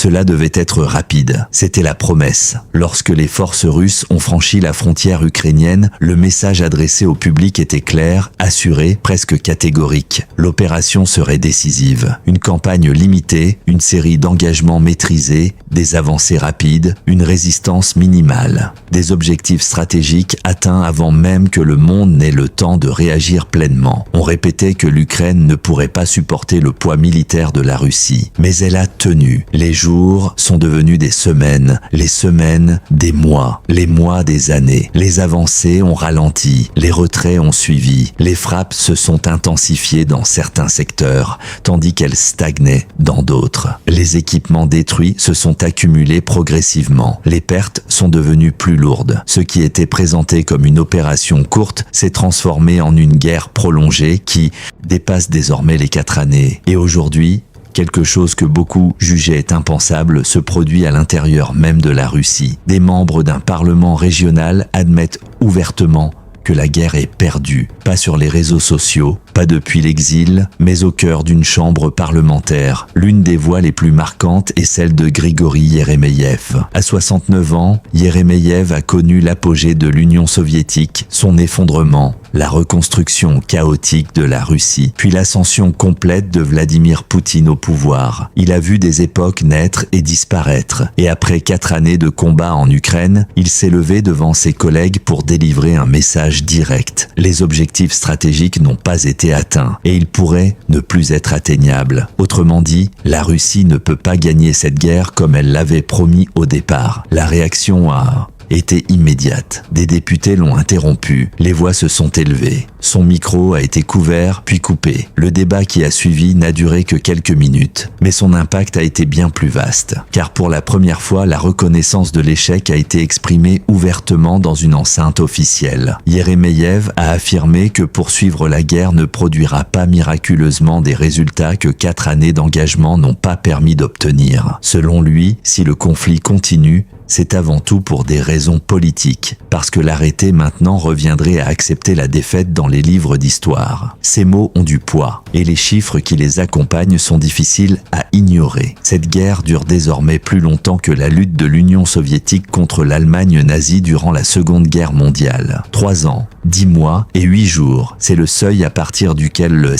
Cela devait être rapide. C'était la promesse. Lorsque les forces russes ont franchi la frontière ukrainienne, le message adressé au public était clair, assuré, presque catégorique. L'opération serait décisive. Une campagne limitée, une série d'engagements maîtrisés, des avancées rapides, une résistance minimale. Des objectifs stratégiques atteints avant même que le monde n'ait le temps de réagir pleinement. On répétait que l'Ukraine ne pourrait pas supporter le poids militaire de la Russie. Mais elle a tenu. Les jours sont devenus des semaines, les semaines des mois, les mois des années. Les avancées ont ralenti, les retraits ont suivi, les frappes se sont intensifiées dans certains secteurs, tandis qu'elles stagnaient dans d'autres. Les équipements détruits se sont accumulés progressivement. Les pertes sont devenues plus lourdes. Ce qui était présenté comme une opération courte s'est transformé en une guerre prolongée qui dépasse désormais les 4 années. Et aujourd'hui, quelque chose que beaucoup jugeaient impensable se produit à l'intérieur même de la Russie. Des membres d'un parlement régional admettent ouvertement que la guerre est perdue, pas sur les réseaux sociaux, pas depuis l'exil, mais au cœur d'une chambre parlementaire. L'une des voix les plus marquantes est celle de Grigori Yeremeyev. À 69 ans, Yeremeyev a connu l'apogée de l'Union soviétique, son effondrement, la reconstruction chaotique de la Russie, puis l'ascension complète de Vladimir Poutine au pouvoir. Il a vu des époques naître et disparaître, et après 4 années de combat en Ukraine, il s'est levé devant ses collègues pour délivrer un message direct. Les objectifs stratégiques n'ont pas été atteints, et ils pourraient ne plus être atteignables. Autrement dit, la Russie ne peut pas gagner cette guerre comme elle l'avait promis au départ. La réaction a était immédiate. Des députés l'ont interrompu. Les voix se sont élevées. Son micro a été couvert puis coupé. Le débat qui a suivi n'a duré que quelques minutes. Mais son impact a été bien plus vaste. Car pour la première fois, la reconnaissance de l'échec a été exprimée ouvertement dans une enceinte officielle. Yeremeyev a affirmé que poursuivre la guerre ne produira pas miraculeusement des résultats que 4 années d'engagement n'ont pas permis d'obtenir. Selon lui, si le conflit continue, c'est avant tout pour des raisons politiques, parce que l'arrêté maintenant reviendrait à accepter la défaite dans les livres d'histoire. Ces mots ont du poids, et les chiffres qui les accompagnent sont difficiles à ignorer. Cette guerre dure désormais plus longtemps que la lutte de l'Union soviétique contre l'Allemagne nazie durant la Seconde Guerre mondiale. 3 ans, 10 mois et 8 jours, c'est le seuil à partir duquel le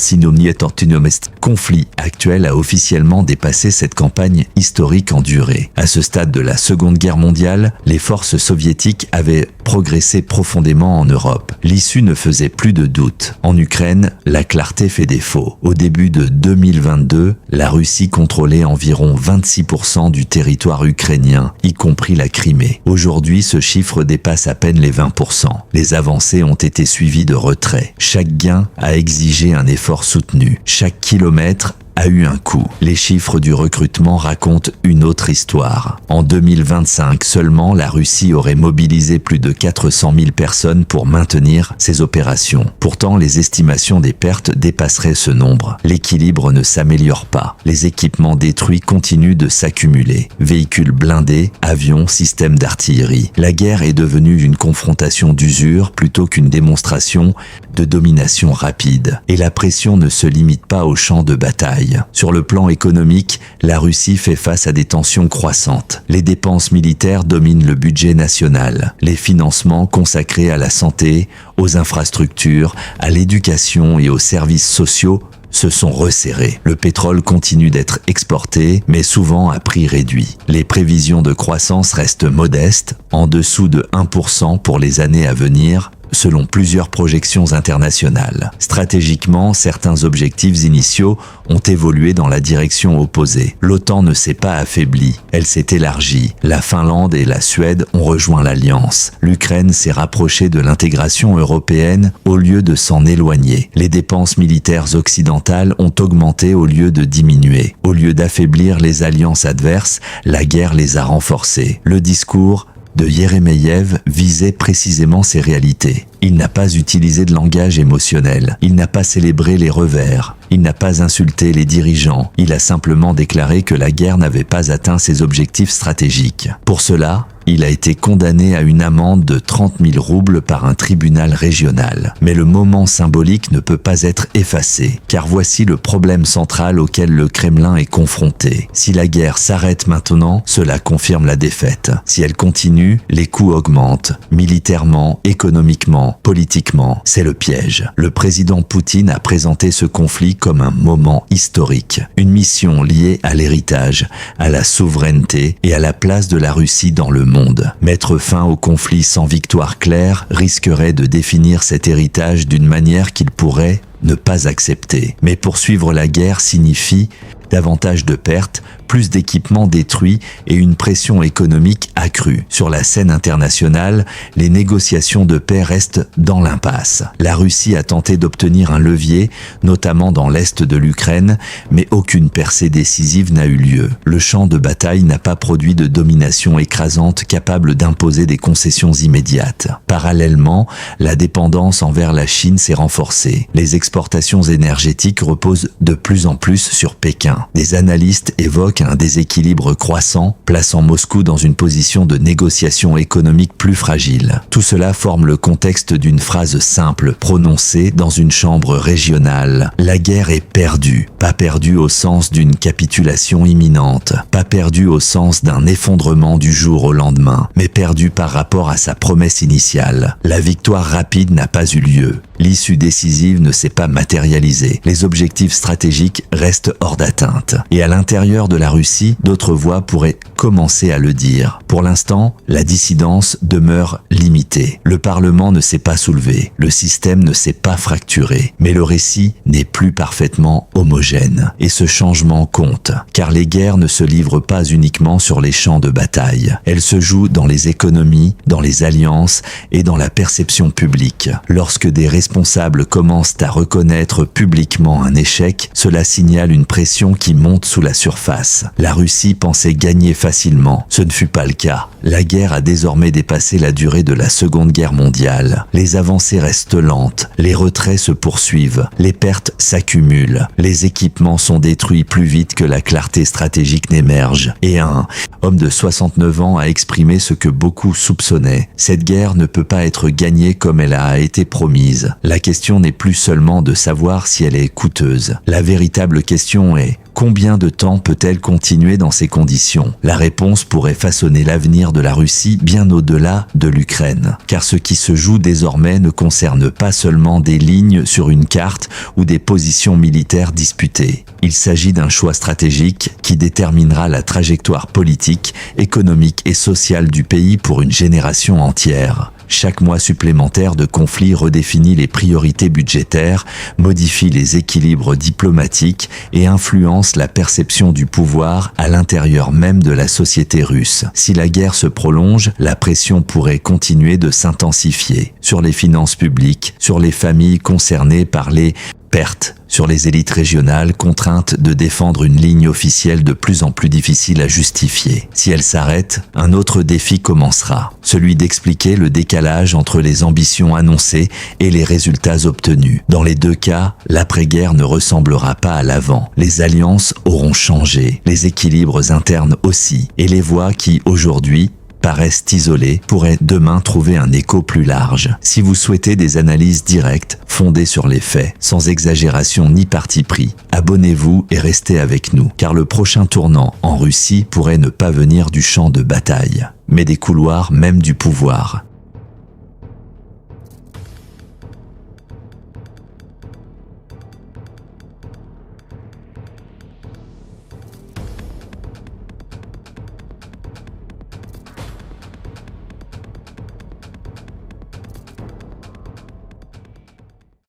conflit actuel a officiellement dépassé cette campagne historique en durée. À ce stade de la Seconde Guerre mondiale, les forces soviétiques avaient progressé profondément en Europe. L'issue ne faisait plus de doute. En Ukraine, la clarté fait défaut. Au début de 2022, la Russie contrôlait environ 26% du territoire ukrainien, y compris la Crimée. Aujourd'hui, ce chiffre dépasse à peine les 20%. Les avancées ont été suivies de retraits. Chaque gain a exigé un effort soutenu. Chaque kilomètre a eu un coût. Les chiffres du recrutement racontent une autre histoire. En 2025 seulement, la Russie aurait mobilisé plus de 400 000 personnes pour maintenir ses opérations. Pourtant, les estimations des pertes dépasseraient ce nombre. L'équilibre ne s'améliore pas. Les équipements détruits continuent de s'accumuler. Véhicules blindés, avions, systèmes d'artillerie. La guerre est devenue une confrontation d'usure plutôt qu'une démonstration de domination rapide. Et la pression ne se limite pas au champ de bataille. Sur le plan économique, la Russie fait face à des tensions croissantes. Les dépenses militaires dominent le budget national. Les financements consacrés à la santé, aux infrastructures, à l'éducation et aux services sociaux se sont resserrés. Le pétrole continue d'être exporté, mais souvent à prix réduit. Les prévisions de croissance restent modestes, en dessous de 1% pour les années à venir, selon plusieurs projections internationales. Stratégiquement, certains objectifs initiaux ont évolué dans la direction opposée. L'OTAN ne s'est pas affaiblie, elle s'est élargie. La Finlande et la Suède ont rejoint l'Alliance. L'Ukraine s'est rapprochée de l'intégration européenne au lieu de s'en éloigner. Les dépenses militaires occidentales ont augmenté au lieu de diminuer. Au lieu d'affaiblir les alliances adverses, la guerre les a renforcées. Le discours de Yeremeyev visait précisément ces réalités. Il n'a pas utilisé de langage émotionnel, il n'a pas célébré les revers, Il n'a pas insulté les dirigeants, il a simplement déclaré que la guerre n'avait pas atteint ses objectifs stratégiques. Pour cela, il a été condamné à une amende de 30 000 roubles par un tribunal régional. Mais le moment symbolique ne peut pas être effacé, car voici le problème central auquel le Kremlin est confronté. Si la guerre s'arrête maintenant, cela confirme la défaite. Si elle continue, les coûts augmentent. Militairement, économiquement, politiquement, c'est le piège. Le président Poutine a présenté ce conflit comme un moment historique. Une mission liée à l'héritage, à la souveraineté et à la place de la Russie dans le monde. Mettre fin au conflit sans victoire claire risquerait de définir cet héritage d'une manière qu'il pourrait ne pas accepter. Mais poursuivre la guerre signifie davantage de pertes, plus d'équipements détruits et une pression économique accrue. Sur la scène internationale, les négociations de paix restent dans l'impasse. La Russie a tenté d'obtenir un levier, notamment dans l'est de l'Ukraine, mais aucune percée décisive n'a eu lieu. Le champ de bataille n'a pas produit de domination écrasante capable d'imposer des concessions immédiates. Parallèlement, la dépendance envers la Chine s'est renforcée. Les exportations énergétiques reposent de plus en plus sur Pékin. Des analystes évoquent un déséquilibre croissant, plaçant Moscou dans une position de négociation économique plus fragile. Tout cela forme le contexte d'une phrase simple, prononcée dans une chambre régionale. La guerre est perdue. Pas perdue au sens d'une capitulation imminente, pas perdue au sens d'un effondrement du jour au lendemain, mais perdue par rapport à sa promesse initiale. La victoire rapide n'a pas eu lieu. L'issue décisive ne s'est pas matérialisée. Les objectifs stratégiques restent hors d'atteinte. Et à l'intérieur de la Russie, d'autres voix pourraient commencer à le dire. Pour l'instant, la dissidence demeure limitée. Le Parlement ne s'est pas soulevé. Le système ne s'est pas fracturé. Mais le récit n'est plus parfaitement homogène. Et ce changement compte. Car les guerres ne se livrent pas uniquement sur les champs de bataille. Elles se jouent dans les économies, dans les alliances et dans la perception publique. Lorsque des responsables commencent à reconnaître publiquement un échec, cela signale une pression qui monte sous la surface. La Russie pensait gagner facilement. Ce ne fut pas le cas. La guerre a désormais dépassé la durée de la Seconde Guerre mondiale. Les avancées restent lentes. Les retraits se poursuivent. Les pertes s'accumulent. Les équipements sont détruits plus vite que la clarté stratégique n'émerge. Et un homme de 69 ans a exprimé ce que beaucoup soupçonnaient. Cette guerre ne peut pas être gagnée comme elle a été promise. La question n'est plus seulement de savoir si elle est coûteuse. La véritable question est: combien de temps peut-elle continuer dans ces conditions? La réponse pourrait façonner l'avenir de la Russie bien au-delà de l'Ukraine. Car ce qui se joue désormais ne concerne pas seulement des lignes sur une carte ou des positions militaires disputées. Il s'agit d'un choix stratégique qui déterminera la trajectoire politique, économique et sociale du pays pour une génération entière. Chaque mois supplémentaire de conflit redéfinit les priorités budgétaires, modifie les équilibres diplomatiques et influence la perception du pouvoir à l'intérieur même de la société russe. Si la guerre se prolonge, la pression pourrait continuer de s'intensifier sur les finances publiques, sur les familles concernées par les pertes, sur les élites régionales contraintes de défendre une ligne officielle de plus en plus difficile à justifier. Si elle s'arrête, un autre défi commencera, celui d'expliquer le décalage entre les ambitions annoncées et les résultats obtenus. Dans les deux cas, l'après-guerre ne ressemblera pas à l'avant. Les alliances auront changé, les équilibres internes aussi, et les voix qui, aujourd'hui, paraissent isolées, pourraient demain trouver un écho plus large. Si vous souhaitez des analyses directes, fondées sur les faits, sans exagération ni parti pris, abonnez-vous et restez avec nous, car le prochain tournant en Russie pourrait ne pas venir du champ de bataille, mais des couloirs même du pouvoir.